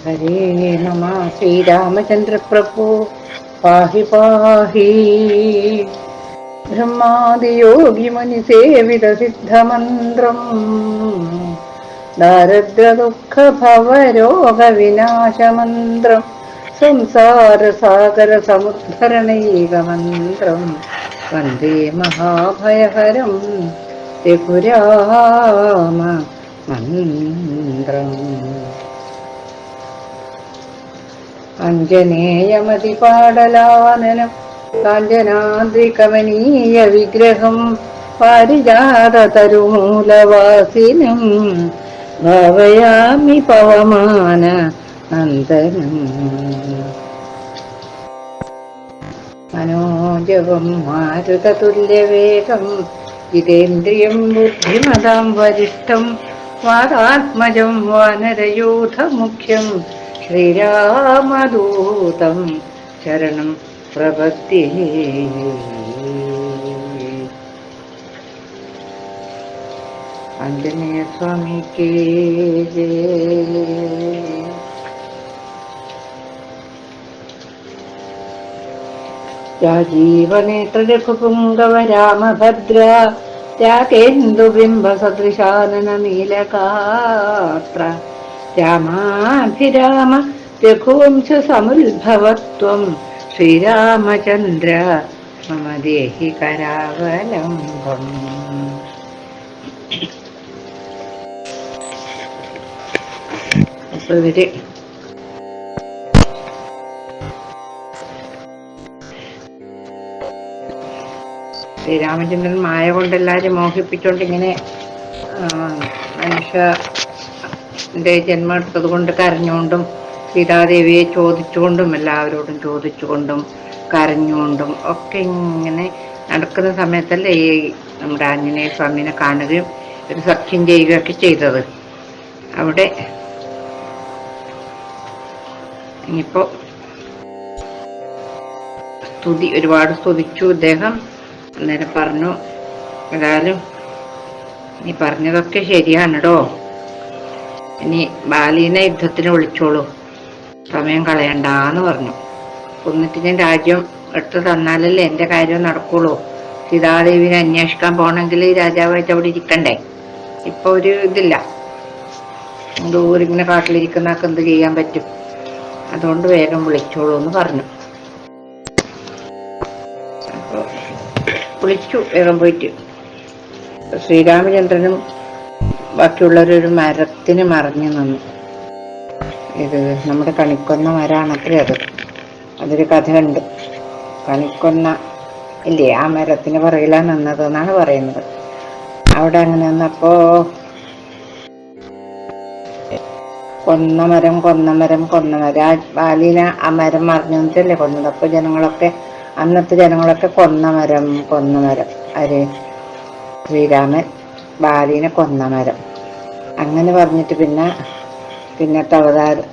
ഹരേ നമ. ശ്രീരാമചന്ദ്ര പ്രഭു പാഹി പാഹി. ബ്രഹ്മാദിയോഗി മുനി സേവിത സിദ്ധമന്ത്രം ദാരിദ്ര്യ ദുഃഖ ഭവരോഗ വിനാശമന്ത്രം സംസാര സാഗര സമുദ്ധരണൈകമന്ത്രം വന്ദേ മഹാഭയഹരം രഘുരാമ മന്ത്രം. അഞ്ജനേയമതിപാടലാനനം കാഞ്ചനാദ്രികമനീയ വിഗ്രഹം പാരിജാതതരുമൂലവാസിനം ഭാവയാമി പവമാന നന്ദനം. മനോജവം മാരുതതുല്യവേഗം ജിതേന്ദ്രിയം ബുദ്ധിമതാം വരിഷ്ഠം വാതാത്മജം വാനരയൂഥമുഖ്യം ശ്രീരാമദൂതം ശരണം പ്രപദ്യേ. ആഞ്ജനേയ സ്വാമിക്കേ ജയ. രാജീവനേത്ര രഘുപുംഗവ രാമഭദ്ര ത്യാഗേന്ദുബിംബ സദൃശാനന നീലകാത്ര രാമാഭിരാമ രഘുവംശ സമുദ്ഭവത്വം ശ്രീരാമചന്ദ്ര മമ ദേഹി കരാവലംബം. അപ്പൊ ഇവര് ശ്രീരാമചന്ദ്രൻ മായ കൊണ്ട് എല്ലാവരും മോഹിപ്പിച്ചോണ്ട് ഇങ്ങനെ മനുഷ്യന്റെ ജന്മം എടുത്തത് കൊണ്ട് കരഞ്ഞുകൊണ്ടും സീതാദേവിയെ ചോദിച്ചുകൊണ്ടും എല്ലാവരോടും ചോദിച്ചുകൊണ്ടും കരഞ്ഞുകൊണ്ടും ഒക്കെ ഇങ്ങനെ നടക്കുന്ന സമയത്തല്ലേ ഈ നമ്മുടെ ആഞ്ജനേയ സ്വാമിനെ കാണുകയും ഒരു സഖ്യം ചെയ്യുകയൊക്കെ ചെയ്തത്. അവിടെ ഇനിയിപ്പോ ഒരുപാട് സ്തുതിച്ചു അദ്ദേഹം. അന്നേരം പറഞ്ഞു, ഏതായാലും നീ പറഞ്ഞതൊക്കെ ശരിയാണല്ലോ, ഇനി ബാലീനെ യുദ്ധത്തിന് വിളിച്ചോളൂ, സമയം കളയണ്ടെന്ന് പറഞ്ഞു. എന്നിട്ട് ഞാൻ രാജ്യം എടുത്തു തന്നാലല്ലേ എൻ്റെ കാര്യം നടക്കുള്ളൂ. സീതാദേവിനെ അന്വേഷിക്കാൻ പോകണമെങ്കിൽ രാജാവായിട്ട് അവിടെ ഇരിക്കണ്ടേ. ഇപ്പൊ ഒരു ഇതില്ല, ദൂരിങ്ങനെ കാട്ടിലിരിക്കുന്നതൊക്കെ എന്ത് ചെയ്യാൻ പറ്റും, അതുകൊണ്ട് വേഗം വിളിച്ചോളൂ എന്ന് പറഞ്ഞു. അപ്പൊ വിളിച്ചു വേഗം പോയിട്ട്. ശ്രീരാമചന്ദ്രനും ബാക്കിയുള്ളവരൊരു മരത്തിന് മറിഞ്ഞു നിന്നു. ഇത് നമ്മുടെ കണിക്കൊന്ന മരമാണത്രേ അത്. അതൊരു കഥയുണ്ട്. കണിക്കൊന്ന ഇല്ലേ, ആ മരത്തിന് പുറകിലാണ് നിന്നത് എന്നാണ് പറയുന്നത്. അവിടെ അങ്ങനെ നിന്നപ്പോ കൊന്നമരം ആ ബാലിന ആ മരം മറിഞ്ഞു നിന്നിട്ടല്ലേ കൊന്നത്. അപ്പൊ അന്നത്തെ ജനങ്ങളൊക്കെ കൊന്നമരം ആര് ശ്രീരാമൻ ബാലിനെ കൊന്നമരം അങ്ങനെ പറഞ്ഞിട്ട് പിന്നത്തെ അവതാരം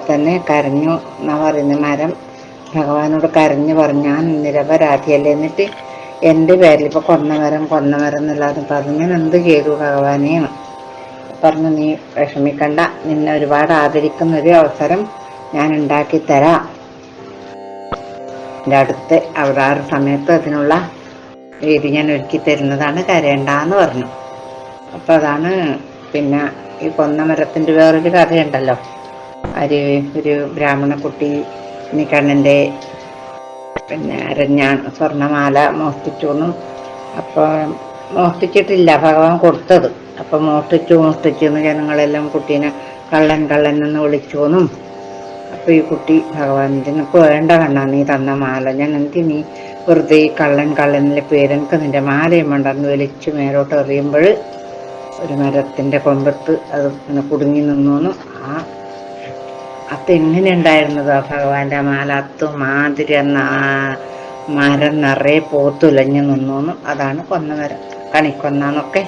തന്നെ കരഞ്ഞു എന്നാ പറയുന്നത്. മരം ഭഗവാനോട് കരഞ്ഞു പറഞ്ഞു, ഞാൻ നിരപരാധിയല്ലേ, എന്നിട്ട് എൻ്റെ പേരിൽ ഇപ്പൊ കൊന്നമരം എന്നല്ലാതെ പറഞ്ഞു, ഞാൻ എന്ത് ചെയ്തു ഭഗവാനെയാണ് പറഞ്ഞു. നീ വിഷമിക്കണ്ട, നിന്നെ ഒരുപാട് ആദരിക്കുന്ന ഒരു അവസരം ഞാൻ ഉണ്ടാക്കി തരാം, എൻ്റെ അടുത്ത അവതാര സമയത്ത് അതിനുള്ള രീതി ഞാൻ ഒരുക്കി തരുന്നതാണ്, കരയണ്ടെന്ന് പറഞ്ഞു. അപ്പൊ അതാണ് പിന്നെ ഈ കൊന്നമരത്തിന്റെ വേറൊരു കഥയുണ്ടല്ലോ. ഒരു ബ്രാഹ്മണ കുട്ടി കണ്ണന്റെ സ്വർണമാല മോഷ്ടിച്ചു എന്നും, അപ്പൊ മോഷ്ടിച്ചിട്ടില്ല, ഭഗവാൻ കൊടുത്തത്. അപ്പൊ മോഷ്ടിച്ചു ജനങ്ങളെല്ലാം കുട്ടീനെ കള്ളൻ എന്ന് വിളിച്ചു എന്നും. അപ്പൊ ഈ കുട്ടി ഭഗവാൻ, നിനക്ക് വേണ്ട കണ്ണാ നീ തന്ന മാല, ഞാൻ നീ വെറുതെ ഈ കള്ളനിലെ പേരെനിക്ക് നിന്റെ മാലയും വേണ്ടെന്ന് വലിച്ചു മേലോട്ട് എറിയുമ്പോൾ ഒരു മരത്തിന്റെ കൊമ്പത്ത് അത് ഇങ്ങനെ കുടുങ്ങി നിന്നു. അതെങ്ങനെ ഉണ്ടായിരുന്നത് ആ ഭഗവാന്റെ മാല, മാതിരി മരം നിറയെ പോത്തുലഞ്ഞു നിന്നു. അതാണ് കൊന്നമരം, കണിക്കൊന്നൊക്കെ.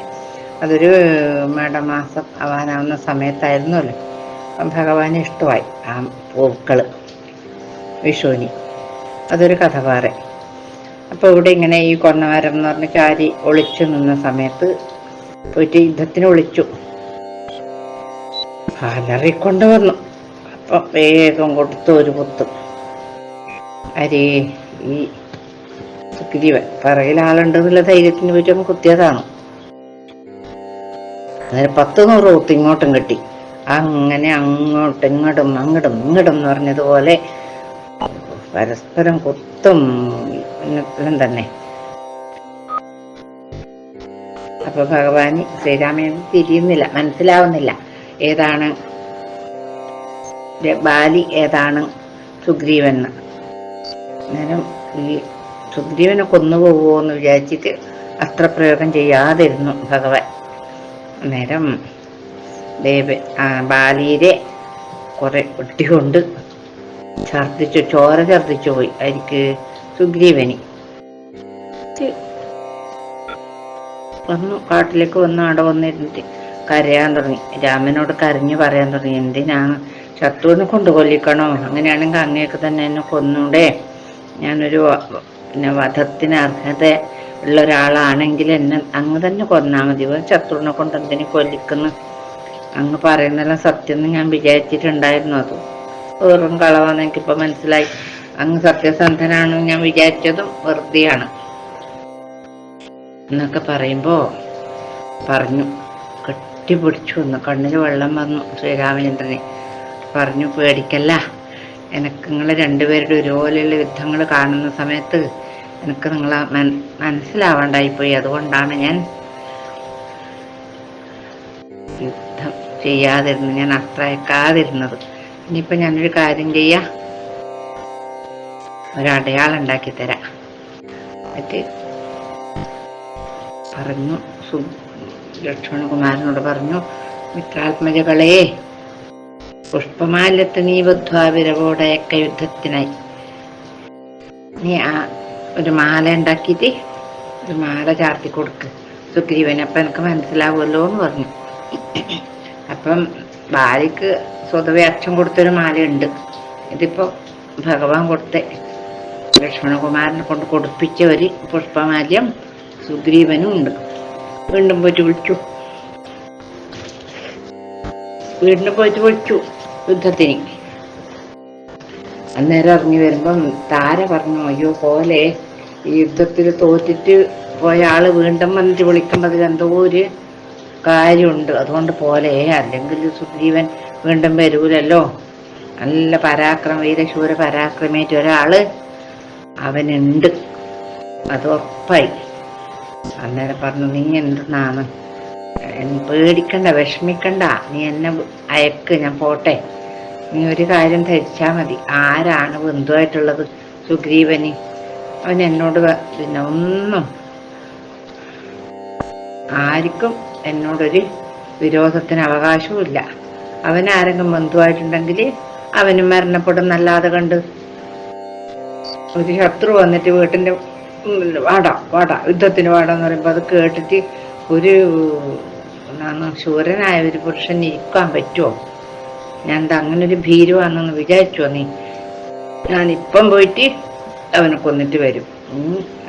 അതൊരു മേടമാസം ആവാനാവുന്ന സമയത്തായിരുന്നല്ലോ. ഭഗവാന് ഇഷ്ടമായി ആ പൂക്കള് വിഷുവിന്. അതൊരു കഥ പറയാം. അപ്പൊ ഇവിടെ ഇങ്ങനെ ഈ കൊന്നമരം എന്ന് പറഞ്ഞ ചാരി ഒളിച്ചു നിന്ന സമയത്ത് പോയിട്ട് യുദ്ധത്തിന് വിളിച്ചു. അലറിക്കൊണ്ട് വന്നു. അപ്പം വേഗം കൊടുത്തു ഒരു കുത്ത്. അരേ ഈ സുഗ്രീവൻ പറയിൽ ആളുണ്ടെന്നുള്ള ധൈര്യത്തിന് പറ്റും കുത്തിയതാണ്. അന്നേരം 10-100 കുത്ത് ഇങ്ങോട്ടും കിട്ടി. അങ്ങനെ അങ്ങോട്ടും ഇങ്ങോട്ടും എന്ന് പറഞ്ഞതുപോലെ പരസ്പരം കുത്തും എല്ലാം തന്നെ. അപ്പൊ ഭഗവാന് ശ്രീരാമൻ തിരിയുന്നില്ല, മനസ്സിലാവുന്നില്ല ഏതാണ് ബാലി ഏതാണ് സുഗ്രീവന്. അന്നേരം ഈ സുഗ്രീവനെ കൊന്നുപോകുമോ എന്ന് വിചാരിച്ചിട്ട് അസ്ത്രപ്രയോഗം ചെയ്യാതിരുന്നു ഭഗവാൻ. അന്നേരം ബാലിയെ കുറെ വെട്ടിക്കൊണ്ട് ചോര ഛർദിച്ചു പോയി ആയിരിക്ക് സുഗ്രീവനി. വന്നു കാട്ടിലേക്ക് വന്ന് അവിടെ വന്നിരുന്നിട്ട് കരയാൻ തുടങ്ങി. രാമനോട് കരഞ്ഞു പറയാൻ തുടങ്ങി, എന്തിനാണ് ശത്രുവിനെ കൊണ്ട് കൊല്ലിക്കണോ? അങ്ങനെയാണെങ്കിൽ അങ്ങേക്ക് തന്നെ എന്നെ കൊന്നൂടെ? ഞാനൊരു വധത്തിന് അർഹത ഉള്ള ഒരാളാണെങ്കിൽ എന്നെ അങ്ങ് തന്നെ കൊന്നാൽ മതി. ശത്രുവിനെ കൊണ്ട് എന്തിനു കൊല്ലിക്കുന്നു? അങ്ങ് പറയുന്നെല്ലാം സത്യം എന്ന് ഞാൻ വിചാരിച്ചിട്ടുണ്ടായിരുന്നു. അത് വെറും കളവാന്ന് എനിക്കിപ്പോ മനസ്സിലായി. അങ്ങ് സത്യസന്ധനാണെന്ന് ഞാൻ വിചാരിച്ചതും വെറുതെയാണ് എന്നൊക്കെ പറയുമ്പോ പറഞ്ഞു. കെട്ടിപ്പിടിച്ചു വന്നു, കണ്ണിൽ വെള്ളം വന്നു ശ്രീരാമചന്ദ്രനെ. പറഞ്ഞു, പേടിക്കല്ല, എനിക്ക് നിങ്ങൾ രണ്ടുപേരുടെ ഒരുപോലെയുള്ള യുദ്ധങ്ങൾ കാണുന്ന സമയത്ത് എനിക്ക് നിങ്ങളെ മനസ്സിലാവാണ്ടായിപ്പോയി. അതുകൊണ്ടാണ് ഞാൻ യുദ്ധം ചെയ്യാതിരുന്നത്, ഞാൻ അസ്ത്രയക്കാതിരുന്നത്. ഇനിയിപ്പൊ ഞാനൊരു കാര്യം ചെയ്യാ, ഒരടയാളം ഉണ്ടാക്കി തരാം. എന്നിട്ട് പറഞ്ഞു, ലക്ഷ്മണകുമാരനോട് പറഞ്ഞു, മിത്രാത്മജകളെ, പുഷ്പമാല്യത്ത് നീ ബുദ്ധ്വാവിരവോടയക്ക യുദ്ധത്തിനായി നീ ഒരു മാല ഉണ്ടാക്കിയിട്ട് ഒരു മാല ചാർത്തി കൊടുക്ക് സുഗ്രീവന്, അപ്പം എനിക്ക് മനസ്സിലാവുമല്ലോ എന്ന് പറഞ്ഞു. അപ്പം ബാലിക്ക് സ്വതവേ അച്ഛൻ കൊടുത്തൊരു മാലയുണ്ട്. ഇതിപ്പോ ഭഗവാൻ കൊടുത്ത ലക്ഷ്മണകുമാരനെ കൊണ്ട് കൊടുപ്പിച്ച ഒരു പുഷ്പമാല്യം സുഗ്രീവനും ഉണ്ട്. വീണ്ടും പോയിട്ട് വിളിച്ചു യുദ്ധത്തിന്. അന്നേരം ഇറങ്ങി വരുമ്പം താര പറഞ്ഞു, അയ്യോ പോലെ ഈ യുദ്ധത്തിൽ തോറ്റിട്ട് പോയ ആള് വീണ്ടും വന്നിട്ട് വിളിക്കേണ്ടതിൽ എന്തോ ഒരു കാര്യമുണ്ട്, അതുകൊണ്ട് പോലെ, അല്ലെങ്കിൽ സുഗ്രീവൻ വീണ്ടും വരൂലല്ലോ. നല്ല വീരശൂര പരാക്രമേറ്റ ഒരാള് അവനുണ്ട്, അത് ഉറപ്പായി. അന്നേരം പറഞ്ഞു, നീ എന്തെന്നാണ് പേടിക്കണ്ട, വിഷമിക്കണ്ട, നീ എന്നെ അയക്ക്, ഞാൻ പോട്ടെ. നീ ഒരു കാര്യം ധരിച്ചാ മതി, ആരാണ് ബന്ധുവായിട്ടുള്ളത് സുഗ്രീവന്? അവൻ എന്നോട് പിന്നെ ഒന്നും ആർക്കും എന്നോടൊരു വിരോധത്തിന് അവകാശവും ഇല്ല. അവനാരെങ്കിലും ബന്ധുവായിട്ടുണ്ടെങ്കിൽ അവനും മരണപ്പെടുന്നല്ലാതെ കണ്ട്. ഒരു ശത്രു വന്നിട്ട് വീട്ടിന്റെ വാടാ യുദ്ധത്തിന് വാടാന്ന് പറയുമ്പോ അത് കേട്ടിട്ട് ഒരു ശൂരനായ ഒരു പുരുഷൻ ഇരിക്കാൻ പറ്റുമോ? ഞാൻ എന്താ അങ്ങനെ ഒരു ഭീരുവാണെന്ന് വിചാരിച്ചോ നീ? ഞാനിപ്പം പോയിട്ട് അവനെ കൊന്നിട്ട് വരും,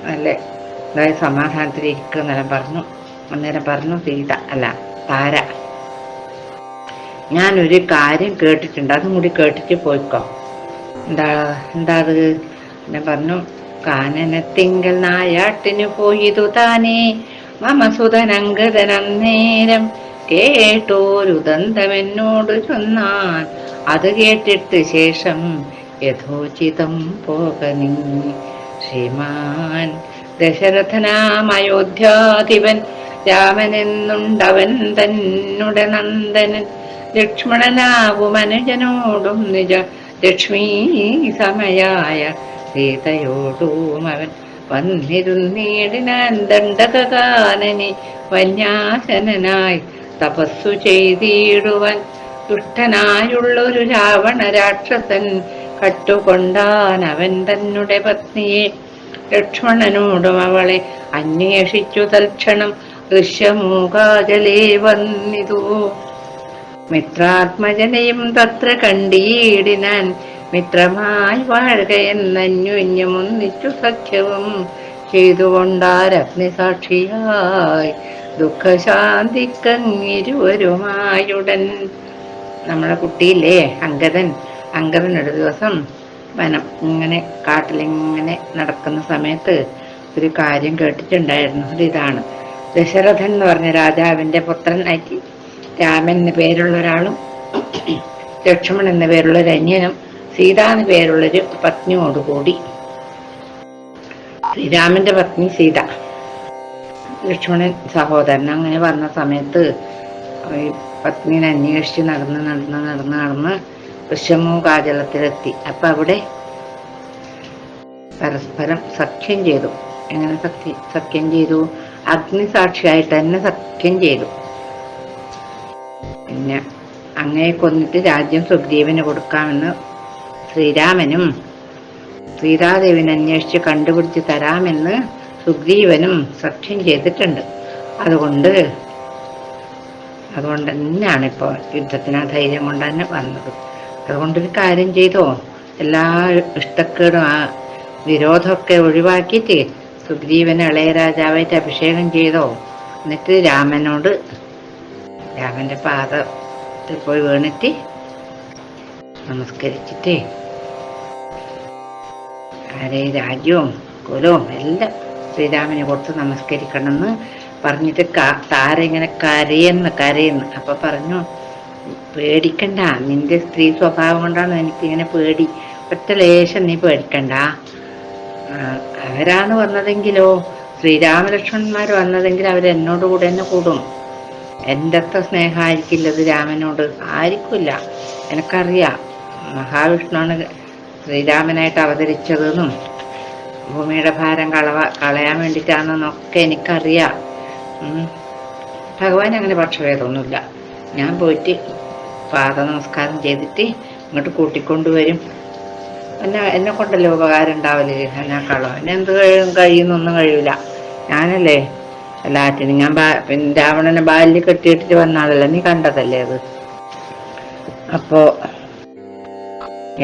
നല്ല അതായത് സമാധാനത്തിൽ ഇരിക്കുന്നെല്ലാം പറഞ്ഞു. അന്നേരം പറഞ്ഞു താര, ഞാനൊരു കാര്യം കേട്ടിട്ടുണ്ട്, അതും കൂടി കേട്ടിട്ട് പോയിക്കോ. എന്താ അത്? ഞാൻ പറഞ്ഞു, കാനനത്തിങ്കൽ നായാട്ടിന് പോയിതു താനേ മമസുതനങ്കതനന്നേരം കേട്ടോരു ദന്തമെന്നോട് ചൊന്നാൻ, അത് കേട്ടിട്ട് ശേഷം യഥോചിതം പോകനി. ശ്രീമാൻ ദശരഥനാമയോധ്യാധിപൻ രാമനെന്നുണ്ടവൻ തന്നുടെ നന്ദനൻ, ലക്ഷ്മണനാവും അനുജനോടും നിജ ലക്ഷ്മീ സമയായ സീതയോടും അവൻ വന്നിരുന്നീടിനാൻ ദണ്ഡകാനനി വന്യാസനായി തപസ്സു ചെയ്തിടുവാൻ. ദുഷ്ടനായുള്ളൊരു രാവണ രാക്ഷസൻ കട്ടുകൊണ്ടാൻ അവൻ തന്നെ പത്നിയെ. ലക്ഷ്മണനോടും അവളെ അന്വേഷിച്ചു തൽക്ഷണം ദൃശ്യമൂകാജലേ വന്നിതു. മിത്രാത്മജനെയും തത്ര കണ്ടീടിനാൻ, മിത്രമായി വാഴുകയെന്നന്യോന്യമൊന്നിച്ചു സഖ്യവും ചെയ്തുകൊണ്ടാരഗ്നിസാക്ഷിയായി ദുഃഖശാന്തിക്കങ്ങിരുവരുമായുടൻ. നമ്മളെ കുട്ടിയില്ലേ അങ്കദൻ, അങ്കദൻ ഒരു ദിവസം ഇങ്ങനെ കാട്ടിലിങ്ങനെ നടക്കുന്ന സമയത്ത് ഒരു കാര്യം കേട്ടിട്ടുണ്ടായിരുന്നു. ഇതാണ്, ദശരഥൻ എന്ന് പറഞ്ഞ രാജാവിന്റെ പുത്രനായിട്ട് രാമൻ എന്ന് പേരുള്ള ഒരാളും ലക്ഷ്മണൻ എന്ന പേരുള്ള ഒരു അന്യനും സീത എന്ന് പേരുള്ളൊരു പത്നിയോടുകൂടി, ശ്രീരാമന്റെ പത്നി സീത, ലക്ഷ്മണൻ സഹോദരൻ, അങ്ങനെ വന്ന സമയത്ത് ഈ പത്നിനെ അന്വേഷിച്ച് നടന്ന് ഋഷമൂകാചലത്തിലെത്തി. അപ്പൊ അവിടെ പരസ്പരം സഖ്യം ചെയ്തു. എങ്ങനെ സഖ്യം ചെയ്തു? അഗ്നിസാക്ഷിയായിട്ട് തന്നെ സഖ്യം ചെയ്തു. പിന്നെ അങ്ങയെ കൊന്നിട്ട് രാജ്യം സുഗ്രീവന് കൊടുക്കാമെന്ന് ശ്രീരാമനും സീതാദേവിനെ അന്വേഷിച്ച് കണ്ടുപിടിച്ച് തരാമെന്ന് സുഗ്രീവനും സഖ്യം ചെയ്തിട്ടുണ്ട്. അതുകൊണ്ട് തന്നെയാണ് ഇപ്പോൾ യുദ്ധത്തിന് ആ ധൈര്യം കൊണ്ട് തന്നെ വന്നത്. അതുകൊണ്ടൊരു കാര്യം ചെയ്തോ, എല്ലാ ഇഷ്ടക്കേടും ആ വിരോധമൊക്കെ ഒഴിവാക്കിയിട്ട് സുഗ്രീവനെ ഇളയ രാജാവായിട്ട് അഭിഷേകം ചെയ്തോ. എന്നിട്ട് രാമന്റെ പാദത്തിൽ പോയി വീണിട്ട് നമസ്കരിച്ചിട്ട് ആരെ രാജ്യവും കുലവും എല്ലാം ശ്രീരാമനെ കൊടുത്ത് നമസ്കരിക്കണമെന്ന് പറഞ്ഞിട്ട് താര ഇങ്ങനെ കരയുന്നു. അപ്പൊ പറഞ്ഞു, പേടിക്കണ്ട, നിന്റെ സ്ത്രീ സ്വഭാവം കൊണ്ടാണ് എനിക്കിങ്ങനെ പേടി, ഒറ്റ ലേശം നീ പേടിക്കണ്ട. അവരാണ് വന്നതെങ്കിലോ, ശ്രീരാമലക്ഷ്മണന്മാർ വന്നതെങ്കിൽ അവരെന്നോട് കൂടെ തന്നെ കൂടും. എൻ്റെ അത്ര സ്നേഹമായിരിക്കില്ലത് രാമനോട്, ആയിരിക്കില്ല. എനിക്കറിയാം, മഹാവിഷ്ണുവാണ് ശ്രീരാമനായിട്ട് അവതരിച്ചതെന്നും ഭൂമിയുടെ ഭാരം കളയാൻ വേണ്ടിയിട്ടാണെന്നൊക്കെ എനിക്കറിയാം. ഭഗവാൻ അങ്ങനെ പക്ഷഭേദമൊന്നുമില്ല. ഞാൻ പോയിട്ട് പാദ നമസ്കാരം ചെയ്തിട്ട് ഇങ്ങോട്ട് കൂട്ടിക്കൊണ്ടുവരും. എന്നെ കൊണ്ടല്ലേ ഉപകാരം ഉണ്ടാവില്ലേ എന്നെക്കാളോ? എന്നെ എന്ത് കഴിയുന്നൊന്നും കഴിയൂല. ഞാനല്ലേ എല്ലാറ്റിനും. ഞാൻ പിന്നെ രാവണനെ ബാല്യം കെട്ടിയിട്ടിട്ട് വന്നാളല്ലേ, നീ കണ്ടതല്ലേ അത്. അപ്പോ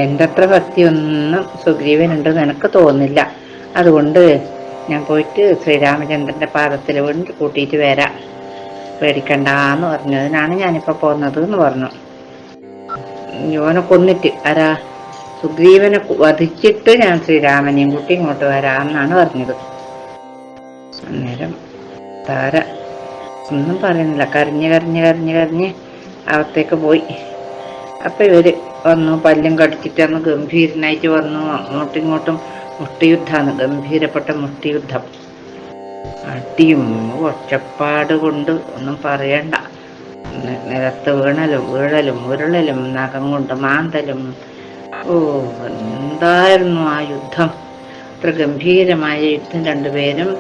എൻ്റെ അത്ര ഭക്തിയൊന്നും സുഗ്രീവനുണ്ടെന്ന് എനിക്ക് തോന്നുന്നില്ല. അതുകൊണ്ട് ഞാൻ പോയിട്ട് ശ്രീരാമചന്ദ്രന്റെ പാദത്തിൽ വീണ് കൂട്ടിയിട്ട് വരാം, പേടിക്കണ്ടെന്ന് പറഞ്ഞതിനാണ് ഞാനിപ്പോ പോന്നത് എന്ന് പറഞ്ഞു. യോനെ കൊന്നിട്ട് സുഗ്രീവനെ വധിച്ചിട്ട് ഞാൻ ശ്രീരാമനെയും കൂട്ടി ഇങ്ങോട്ട് വരാമെന്നാണ് പറഞ്ഞത്. അന്നേരം താര ഒന്നും പറയുന്നില്ല, കരഞ്ഞ് അകത്തേക്ക് പോയി. അപ്പൊ ഇവര് വന്നു, പല്ലും കടിച്ചിട്ട് അന്ന് ഗംഭീരനായിട്ട് വന്നു. അങ്ങോട്ടും ഇങ്ങോട്ടും മുഷ്ടിയുദ്ധാണ്, ഗംഭീരപ്പെട്ട മുഷ്ടിയുദ്ധം. അടിയും ഒച്ചപ്പാട് കൊണ്ട് ഒന്നും പറയണ്ട. നിലത്ത് വീഴലും ഉരുളലും നഖം കൊണ്ട് മാന്തലും. എന്തായിരുന്നു ആ യുദ്ധം! അത്ര ഗംഭീരമായ യുദ്ധം. രണ്ടുപേരും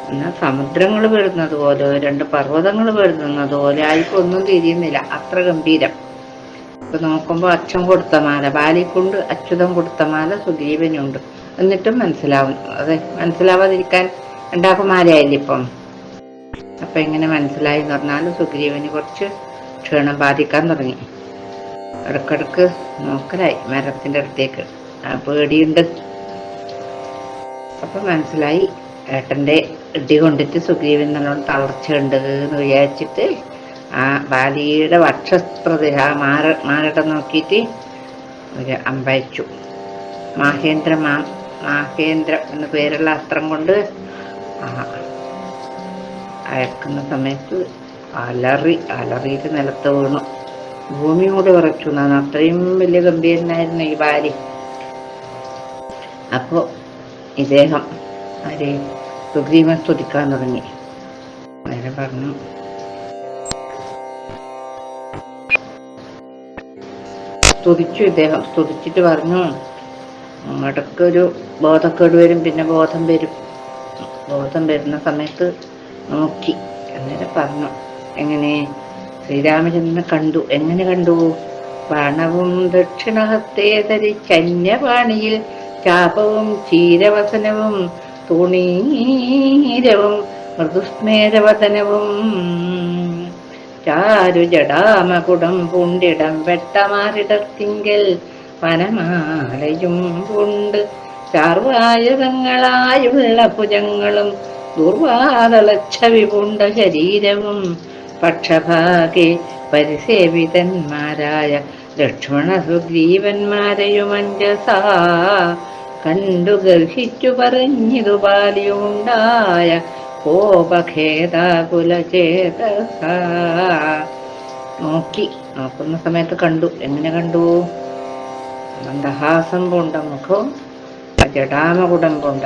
എന്നാൽ സമുദ്രങ്ങൾ വീഴുന്നത് പോലെ, രണ്ട് പർവ്വതങ്ങൾ വീഴുന്നത് പോലെ ആർക്കും ഒന്നും തിരിയുന്നില്ല, അത്ര ഗംഭീരം. ഇപ്പൊ നോക്കുമ്പോ അച്ഛൻ കൊടുത്ത മാല, ബാലിക്കൊണ്ട് അച്യുതം കൊടുത്ത മാല സുഗ്രീവനുണ്ട്. എന്നിട്ടും മനസ്സിലാവും. അതെ, മനസ്സിലാവാതിരിക്കാൻ ഉണ്ടാക്കും മാലയായില്ല ഇപ്പം. അപ്പൊ എങ്ങനെ മനസ്സിലായി എന്ന് പറഞ്ഞാൽ സുഗ്രീവന് കുറച്ച് ക്ഷീണം ബാധിക്കാൻ തുടങ്ങി. ഇടക്കിടക്ക് നോക്കലായി മരത്തിന്റെ അടുത്തേക്ക്. പേടിയുണ്ട്. അപ്പൊ മനസ്സിലായി, ഏട്ടന്റെ ഇടി കൊണ്ടിട്ട് സുഗ്രീവൻ നല്ലോണം തളർച്ചയുണ്ട് എന്ന് വിചാരിച്ചിട്ട് ആ ബാലിയുടെ വക്ഷപ്രദേശ മാരട്ടം നോക്കിയിട്ട് ഒരു അമ്പയച്ചു. മാഹേന്ദ്രം എന്ന പേരുള്ള അസ്ത്രം കൊണ്ട് അയക്കുന്ന സമയത്ത് അലറിയിട്ട് നിലത്ത് വീണു. ഭൂമി കൂടി വിറച്ചു എന്നാണ്, അത്രയും വലിയ ഗംഭീരനായിരുന്നു ഈ ബാലി. അപ്പോ ഇദ്ദേഹം സുഗ്രീവൻ സ്തുതിക്കാൻ തുടങ്ങി. അങ്ങനെ പറഞ്ഞു, ഇദ്ദേഹം സ്തുതിച്ചിട്ട് പറഞ്ഞു, ഇടയ്ക്കൊരു ബോധക്കേട് വരും, പിന്നെ ബോധം വരുന്ന സമയത്ത് നോക്കി. അന്നേരം പറഞ്ഞു, എങ്ങനെ ശ്രീരാമചന്ദ്രനെ കണ്ടു. എങ്ങനെ കണ്ടു? ബാണവും ദക്ഷിണഹത്തെ ധരിച്ചന്യപാണിയിൽ ചാപവും ചീരവസനവും തുണീരവും മൃദുസ്മേരവതനവും ചാരുജടാമകുടം പൂണ്ടിടം വെട്ടമാറിടത്തിങ്കൽ വനമാലയും പൂണ്ട് ചാർവായുധങ്ങളായുള്ള ഭുജങ്ങളും ദുർവാതളച്ഛവി പൂണ്ട ശരീരവും പക്ഷഭാഗെ പരിസേവിതന്മാരായ ലക്ഷ്മണ സുഗ്രീവന്മാരെയുമഞ്ജസാ കണ്ടു ഗർഹിച്ചു പറഞ്ഞിതു ബാല്യമുണ്ടായ കോപഖേദാകുലചേതസ. നോക്കുന്ന സമയത്ത് കണ്ടു. എങ്ങനെ കണ്ടു? മന്ദഹാസം പൂണ്ട മുഖവും ജടാമകുടം പൂണ്ട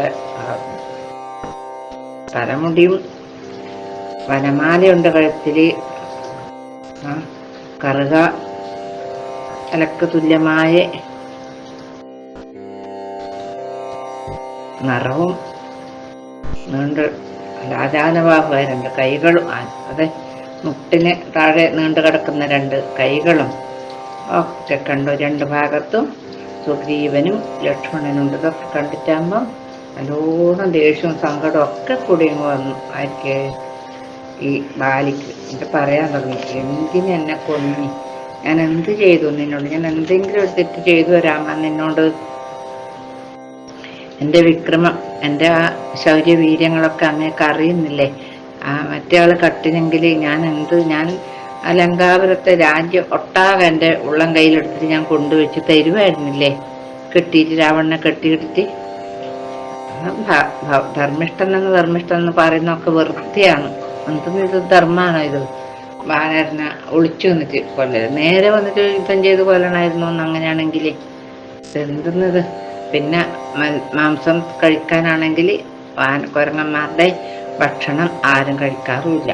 തലമുടിയും വനമാലയുണ്ട് കഴുത്തില്, കറുക അലക്ക് തുല്യമായ നിറവും, നീണ്ട രാജാനവാഹുവായ കൈകളും, അതെ മുട്ടിന് താഴെ നീണ്ടു കിടക്കുന്ന 2 കൈകളും ഒക്കെ കണ്ടു. 2 ഭാഗത്തും സുഗ്രീവനും ലക്ഷ്മണനും. ഇതൊക്കെ കണ്ടിട്ടാകുമ്പം നല്ലോണം ദേഷ്യവും സങ്കടവും ഒക്കെ കൂടി വന്നു. ആർക്ക്? ഈ ബാലിക്ക്. എന്നിട്ട് പറയാൻ തുടങ്ങി, എന്തിന് എന്നെ കൊന്നി? ഞാൻ എന്ത് ചെയ്തു നിന്നോട്? ഞാൻ എന്തെങ്കിലും ഒരു തെറ്റ് ചെയ്തു വരാമ നിന്നോട്? എൻ്റെ വിക്രമം, എൻ്റെ ആ ശൗര്യവീര്യങ്ങളൊക്കെ അങ്ങേക്ക് അറിയുന്നില്ലേ? മറ്റേ ആള് കട്ടിനെങ്കിൽ ഞാൻ ആ ലങ്കാപുരത്തെ രാജ്യം ഒട്ടാകെ എൻ്റെ ഉള്ളം കയ്യിലെടുത്തിട്ട് ഞാൻ കൊണ്ടുവച്ച് തരുമായിരുന്നില്ലേ? കെട്ടിയിട്ട് രാവണനെ കെട്ടിയിട്ടിട്ട്. ധർമ്മിഷ്ഠൻ എന്ന് പറയുന്നതൊക്കെ വെറുതെയാണ്. എന്തെന്ന് ഇത് ധർമ്മമാണോ ഇത്? വാനരനെ ഒളിച്ചു വന്നിട്ട് കൊല്ലരുത്, നേരെ വന്നിട്ട് യുദ്ധം ചെയ്ത് കൊല്ലണമായിരുന്നു എന്ന് അങ്ങനെയാണെങ്കിൽ. എന്തെന്നത്? പിന്നെ മാംസം കഴിക്കാനാണെങ്കിൽ കുരങ്ങന്മാരുടെ ഭക്ഷണം ആരും കഴിക്കാറുമില്ല.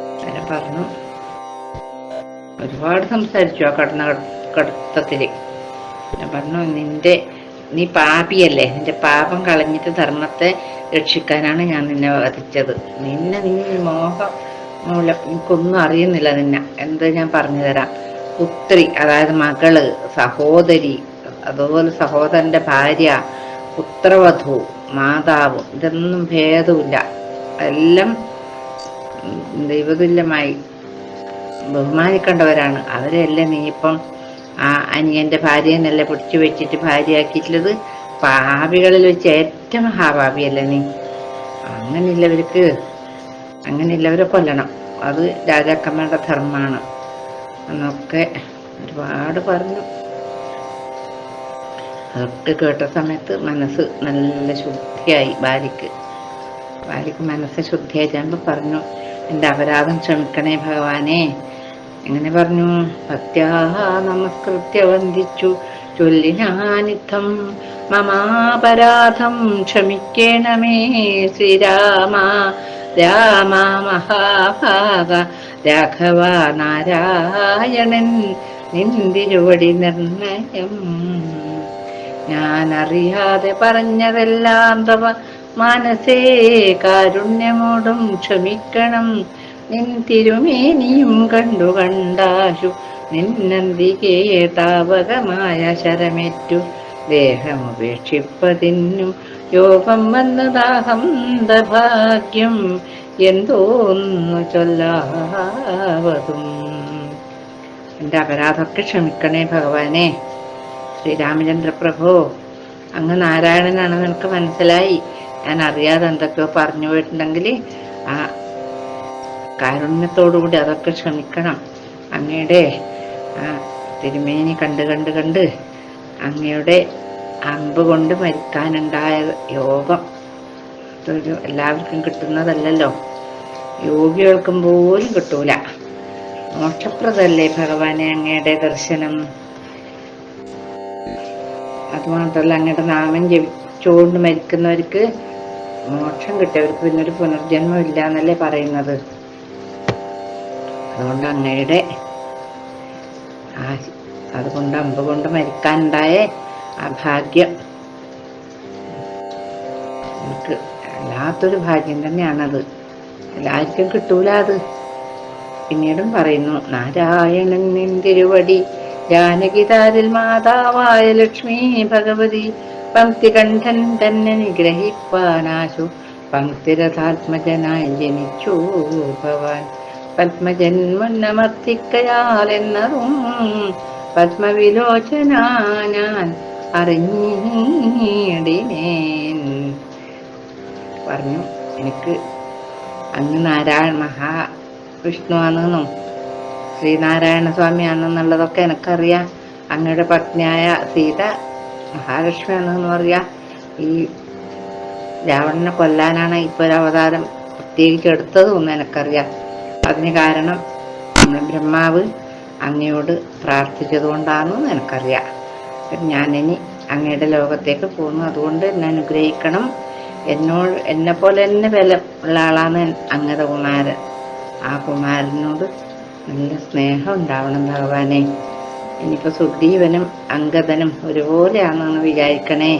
അങ്ങനെ പറഞ്ഞു. ഒരുപാട് സംസാരിച്ചു ആ കടത്തത്തില്. ഞാൻ പറഞ്ഞു, നീ പാപിയല്ലേ, നിന്റെ പാപം കളഞ്ഞിട്ട് ധർമ്മത്തെ രക്ഷിക്കാനാണ് ഞാൻ നിന്നെ വധിച്ചത്. നീ മോഹം മൂലം എനിക്കൊന്നും അറിയുന്നില്ല നിന്നെ. എന്ത് ഞാൻ പറഞ്ഞു തരാം. പുത്രി, അതായത് മകള്, സഹോദരി, അതുപോലെ സഹോദരന്റെ ഭാര്യ, പുത്രവധു, മാതാവ്, ഇതൊന്നും ഭേദമില്ല. എല്ലാം ദൈവതുല്യമായി ബഹുമാനിക്കേണ്ടവരാണ്. അവരെല്ലാം നീ ഇപ്പം ആ അനിയന്റെ ഭാര്യയെന്നല്ലേ പിടിച്ചു വെച്ചിട്ട് ഭാര്യയാക്കിയിട്ടുള്ളത്? പാപികളിൽ വെച്ച് ഏറ്റവും മഹാപാപിയല്ലേ നീ? അങ്ങനെയുള്ളവരെ കൊല്ലണം. അത് രാജാക്കന്മാരുടെ ധർമ്മമാണ് എന്നൊക്കെ ഒരുപാട് പറഞ്ഞു. അതൊക്കെ കേട്ട സമയത്ത് മനസ്സ് നല്ല ശുദ്ധിയായി. ബാലിക്ക് മനസ്സ് ശുദ്ധിയായിട്ടാകുമ്പോൾ പറഞ്ഞു, എൻ്റെ അപരാധം ക്ഷമിക്കണേ ഭഗവാനെ. എങ്ങനെ പറഞ്ഞു? ഭക്ത്യാഹ നമസ്കൃത്യ വന്ദിച്ചു ചൊല്ലിനാനിത്തം മമാപരാധം ക്ഷമിക്കണമേ ശ്രീരാമ രാമ മഹാഭാഗ രാഘവ നാരായണൻ നിന്തിരുവടി നിർണയം. ഞാനറിയാതെ പറഞ്ഞതെല്ലാം തവ മനസ്സേ കാരുണ്യമോടും ക്ഷമിക്കണം. നിൻ തിരുമേനിയും കണ്ടാശു നിന്നന്തികേ താവകമായ ശരമേറ്റു ദേഹമുപേക്ഷിപ്പതിന്നു യോഗം വന്നതാഹം ഭാഗ്യം എന്തോന്നു ചൊല്ലാവതും. എൻ്റെ അപരാധമൊക്കെ ക്ഷമിക്കണേ ഭഗവാനെ. ശ്രീരാമചന്ദ്ര പ്രഭു, അങ്ങ് നാരായണനാണെന്ന് എനിക്ക് മനസ്സിലായി. ഞാൻ അറിയാതെ എന്തൊക്കെയോ പറഞ്ഞു പോയിട്ടുണ്ടെങ്കിൽ ആ കാരുണ്യത്തോടുകൂടി അതൊക്കെ ക്ഷമിക്കണം. അങ്ങയുടെ തിരുമേനി കണ്ട് അങ്ങയുടെ അമ്പ് കൊണ്ട് മരിക്കാനുണ്ടായ യോഗം ഇതൊരു എല്ലാവർക്കും കിട്ടുന്നതല്ലല്ലോ. യോഗികൾക്കും പോലും കിട്ടൂല. മോക്ഷപ്രദല്ലേ ഭഗവാനെ അങ്ങയുടെ ദർശനം. അതുമാത്രമല്ല, അങ്ങയുടെ നാമം ജപിച്ചുകൊണ്ട് മരിക്കുന്നവർക്ക് മോക്ഷം കിട്ടിയവർക്ക് പിന്നൊരു പുനർജന്മം ഇല്ല എന്നല്ലേ പറയുന്നത്. അതുകൊണ്ട് അങ്ങയുടെ അതുകൊണ്ട് അമ്പ് കൊണ്ട് മരിക്കാനുണ്ടായ ആ ഭാഗ്യം എനിക്ക് വല്ലാത്തൊരു ഭാഗ്യം തന്നെയാണത്. എല്ലാവർക്കും കിട്ടൂല അത്. പിന്നീടും പറയുന്നു, നാരായണൻ നിന്തിരുവടി ജാനകിതാരിൽ മാതാവായ ലക്ഷ്മി ഭഗവതി പങ്ക്തികണ്ഠൻ തന്നെ നിഗ്രഹിപ്പാനാശു പങ്ക്തിരഥാത്മജനായി ജനിച്ചു ഭവാൻ. പത്മജന്മന്നമർത്തിക്കയാലെന്നതും പത്മവിലോചന ഞാൻ അറിഞ്ഞിടിനേൻ പറഞ്ഞു. എനിക്ക് അങ്ങ് വിഷ്ണു ആണെന്നും ശ്രീനാരായണ സ്വാമി ആണെന്നുള്ളതൊക്കെ എനിക്കറിയാം. അങ്ങയുടെ പത്നിയായ സീത മഹാലക്ഷ്മി ആണെന്ന് പറയാം. ഈ രാവണനെ കൊല്ലാനാണ് ഇപ്പോൾ ഒരു അവതാരം പ്രത്യേകിച്ച് എടുത്തതും എനിക്കറിയാം. അതിന് കാരണം നമ്മുടെ ബ്രഹ്മാവ് അങ്ങയോട് പ്രാർത്ഥിച്ചത് കൊണ്ടാണെന്ന് എനിക്കറിയാം. ഞാനിനി അങ്ങയുടെ ലോകത്തേക്ക് പോകുന്നു, അതുകൊണ്ട് എന്നെ അനുഗ്രഹിക്കണം. എന്നെ പോലെ തന്നെ വില ഉള്ള ആളാണ് അങ്ങയുടെ കുമാരൻ. ആ കുമാരനോട് നല്ല സ്നേഹം ഉണ്ടാവണം ഭഗവാനെ. ഇനിയിപ്പോൾ സുഗ്രീവനും അംഗദനും ഒരുപോലെയാണെന്ന് വിചാരിക്കണേ.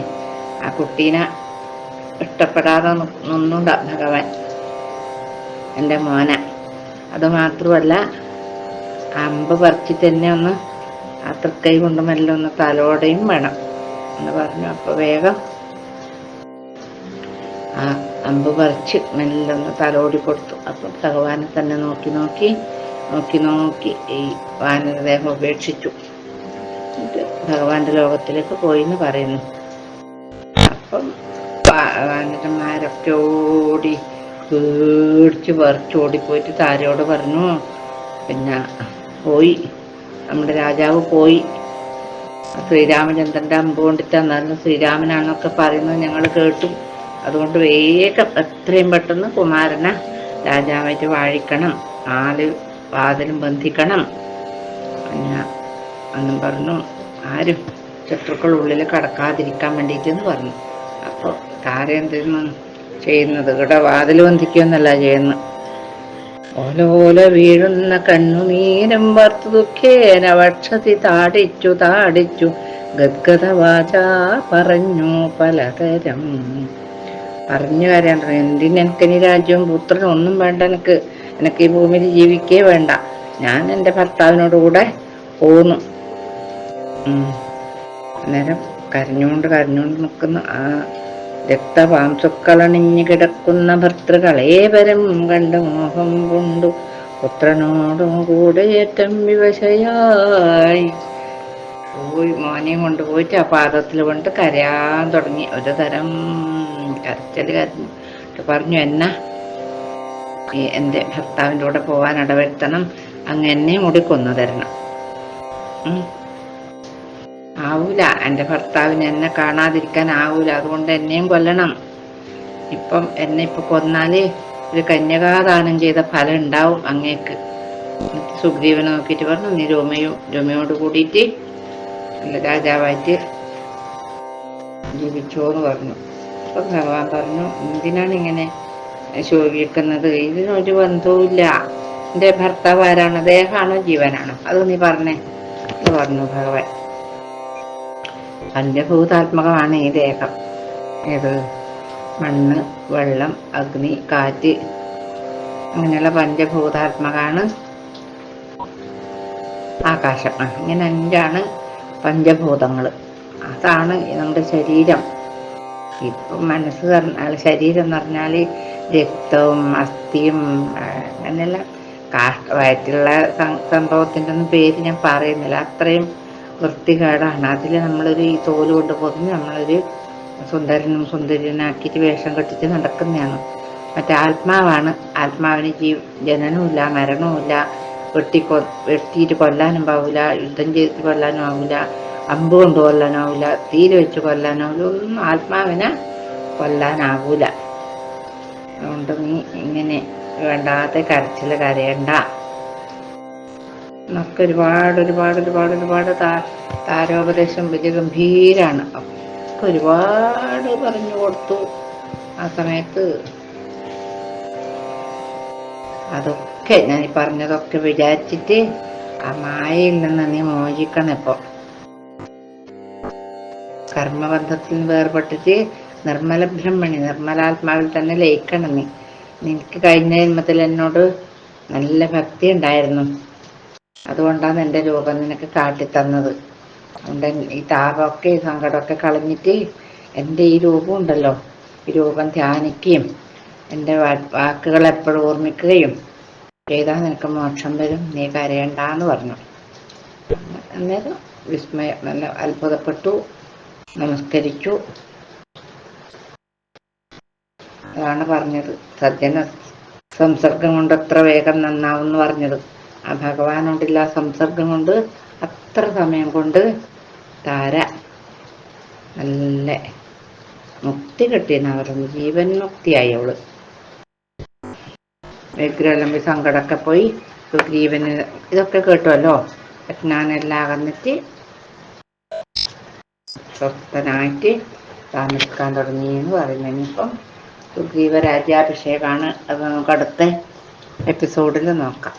ആ കുട്ടീനെ ഇഷ്ടപ്പെടാതെ നിന്നുണ്ട ഭഗവാൻ, എൻ്റെ മോനെ. അതുമാത്രമല്ല, അമ്പ് പറിച്ചിട്ട് തന്നെ ഒന്ന് ആ തൃക്കൈ കൊണ്ട് മെല്ലെ ഒന്ന് തലോടയും വേണം എന്ന് പറഞ്ഞു. അപ്പോൾ വേഗം ആ അമ്പ് പറിച്ച് മെല്ലെ ഒന്ന് തലോടി കൊടുത്തു. അപ്പം ഭഗവാനെ തന്നെ നോക്കി നോക്കി നോക്കി നോക്കി ഈ വാനരദേഹം ഉപേക്ഷിച്ചു. ഭഗവാന്റെ ലോകത്തിലേക്ക് പോയി എന്ന് പറയുന്നു. അപ്പം വാനരന്മാരൊക്കെ ഓടി പേടിച്ച് പറിച്ചോടിപ്പോയിട്ട് താരയോട് പറഞ്ഞു, പിന്നെ പോയി, നമ്മുടെ രാജാവ് പോയി, ശ്രീരാമചന്ദ്രൻ്റെ അമ്പ് കൊണ്ടിട്ടെന്നാലും ശ്രീരാമനാണെന്നൊക്കെ പറയുന്നത് ഞങ്ങൾ കേട്ടു. അതുകൊണ്ട് വേഗം എത്രയും പെട്ടെന്ന് കുമാരനെ രാജാവായിട്ട് വാഴിക്കണം, 4 വാതിലും ബന്ധിക്കണം പിന്നെ എന്നും പറഞ്ഞു. ആരും ശത്രുക്കൾ ഉള്ളിൽ കടക്കാതിരിക്കാൻ വേണ്ടിയിട്ടെന്ന് പറഞ്ഞു. അപ്പോൾ താര എന്തെന്ന് ചെയ്യുന്നത്, ഇവിടെ വാതിൽ ബന്ധിക്കുകയെന്നല്ല ചെയ്യുന്നത്. ഓലോല വീഴുന്ന കണ്ണുനീരം വർത്തു ദുഃഖേന വക്ഷതി താടിച്ചു താടിച്ചു ഗദ്ഗത വാച പറഞ്ഞു പലതരം. പറഞ്ഞു വരാൻ എന്തിനെനിക്കിനി രാജ്യവും പുത്രനും ഒന്നും വേണ്ട, എനിക്ക് ഈ ഭൂമിയിൽ ജീവിക്കേ വേണ്ട, ഞാൻ എൻ്റെ ഭർത്താവിനോട് കൂടെ പോന്നു. അന്നേരം കരഞ്ഞുകൊണ്ട് നിൽക്കുന്ന ആ രക്തപാംസുക്കളണിഞ്ഞു കിടക്കുന്ന ഭർത്തൃകളേവരും കണ്ട് മോഹം കൊണ്ടു പുത്രനോടും കൂടെ ഏറ്റവും വിവശയായി പോയി. മോനെയും കൊണ്ടുപോയിട്ട് ആ പാദത്തിൽ കൊണ്ട് കരയാൻ തുടങ്ങി. ഒരു തരം കരഞ്ഞു പറഞ്ഞു, എന്നാ എൻ്റെ ഭർത്താവിൻ്റെ കൂടെ പോവാൻ ഇടവരുത്തണം, അങ്ങ് എന്നെയും കൂടി കൊന്നു തരണം. ആവൂല, എൻ്റെ ഭർത്താവിന് എന്നെ കാണാതിരിക്കാൻ ആവൂല, അതുകൊണ്ട് എന്നെയും കൊല്ലണം. എന്നെ ഇപ്പൊ കൊന്നാല് ഒരു കന്യകാദാനം ചെയ്ത ഫലം ഉണ്ടാവും അങ്ങേക്ക്. സുഗ്രീവനെ നോക്കിയിട്ട് പറഞ്ഞു, നീ രമയോട് കൂടിയിട്ട് രാജാവായിട്ട് ജീവിച്ചോന്ന് പറഞ്ഞു. അപ്പൊ ഭഗവാൻ പറഞ്ഞു, എന്തിനാണ് ഇങ്ങനെ ശോഭിക്കുന്നത്, ഇതിനൊരു ബന്ധവുമില്ല. എൻ്റെ ഭർത്താവ് ആരാണ്, ദേഹാണോ ജീവനാണോ, അത് നീ പറഞ്ഞേ എന്ന് പറഞ്ഞു ഭഗവാൻ. പഞ്ചഭൂതാത്മകമാണ് ഈ ദേഹം. ഏത് മണ്ണ്, വെള്ളം, അഗ്നി, കാറ്റ്, അങ്ങനെയുള്ള പഞ്ചഭൂതാത്മകമാണ് ആകാശം. ഇങ്ങനെ 5 പഞ്ചഭൂതങ്ങൾ. അതാണ് നമ്മുടെ ശരീരം. ഇപ്പം മനസ്സ് പറഞ്ഞാൽ, ശരീരം എന്ന് പറഞ്ഞാൽ രക്തവും അസ്ഥിയും അങ്ങനെയുള്ള വയറ്റിലുള്ള സംഭവത്തിൻ്റെ ഒന്നും പേര് ഞാൻ പറയുന്നില്ല, അത്രയും വൃത്തികേടാണ്. അതിൽ നമ്മളൊരു ഈ തോല് കൊണ്ട് പൊതിഞ്ഞ് നമ്മളൊരു സുന്ദരനും സുന്ദരനാക്കിയിട്ട് വേഷം കെട്ടിച്ച് നടക്കുന്നതാണ്. മറ്റേ ആത്മാവാണ്. ആത്മാവിന് ജനനവുമില്ല മരണവുമില്ല, വെട്ടിയിട്ട് കൊല്ലാനും ആവില്ല, യുദ്ധം ചെയ്ത് കൊല്ലാനും ആവില്ല, അമ്പ് കൊണ്ട് കൊല്ലാനാവില്ല, തീര് വെച്ച് കൊല്ലാനാവില്ല, ഒന്നും ആത്മാവിനെ കൊല്ലാനാവൂല. അതുകൊണ്ട് നീ ഇങ്ങനെ വേണ്ടാത്ത കരച്ചിൽ കരയണ്ട. നമുക്ക് ഒരുപാട് താരോപദേശം വലിയ ഗംഭീരാണ്. ഒക്കെ ഒരുപാട് പറഞ്ഞു കൊടുത്തു. ആ സമയത്ത് അതൊക്കെ ഞാൻ ഈ പറഞ്ഞതൊക്കെ വിചാരിച്ചിട്ട് ആ മായയിൽ നിന്ന് നീ മോചിക്കണം. ഇപ്പോൾ കർമ്മബന്ധത്തിൽ നിന്ന് വേർപെട്ടിട്ട് നിർമ്മല ബ്രഹ്മണി, നിർമ്മലാത്മാവിൽ തന്നെ ലയിക്കണം. നിനക്ക് കഴിഞ്ഞ ജന്മത്തിൽ എന്നോട് നല്ല ഭക്തി ഉണ്ടായിരുന്നു, അതുകൊണ്ടാണ് എൻ്റെ രൂപം നിനക്ക് കാട്ടിത്തന്നത്. അതുകൊണ്ട് ഈ താപമൊക്കെ ഈ സങ്കടമൊക്കെ കളഞ്ഞിട്ട് എൻ്റെ ഈ രൂപം ഉണ്ടല്ലോ, ഈ രൂപം ധ്യാനിക്കുകയും എൻ്റെ വാക്കുകൾ എപ്പോഴും ഓർമ്മിക്കുകയും ചെയ്താൽ നിനക്ക് മോക്ഷം വരും, നീ കരയണ്ടെന്ന് പറഞ്ഞു. അന്നേരം വിസ്മയം, നല്ല അത്ഭുതപ്പെട്ടു, നമസ്കരിച്ചു. അതാണ് പറഞ്ഞത്, സജ്ജന സംസർഗം കൊണ്ട് അത്ര വേഗം നന്നാവും എന്ന് പറഞ്ഞത്. ആ ഭഗവാനോടുള്ള സംസർഗം കൊണ്ട് അത്ര സമയം കൊണ്ട് താര നല്ല മുക്തി കിട്ടിയെന്നാ പറഞ്ഞു. ജീവൻ മുക്തിയായി അവള്. വിഗ്രഹലംബി സങ്കടമൊക്കെ പോയി. സുഗ്രീവന് ഇതൊക്കെ കേട്ടുമല്ലോ. യജ്ഞാനെല്ലാം അകന്നിട്ട് സ്വസ്ഥനായിട്ട് താമസിക്കാൻ തുടങ്ങി എന്ന് പറയുന്നത്. ഇനിയിപ്പം സുഗ്രീവ രാജ്യാഭിഷേകമാണ്. അത് നമുക്ക് അടുത്ത എപ്പിസോഡിൽ നോക്കാം.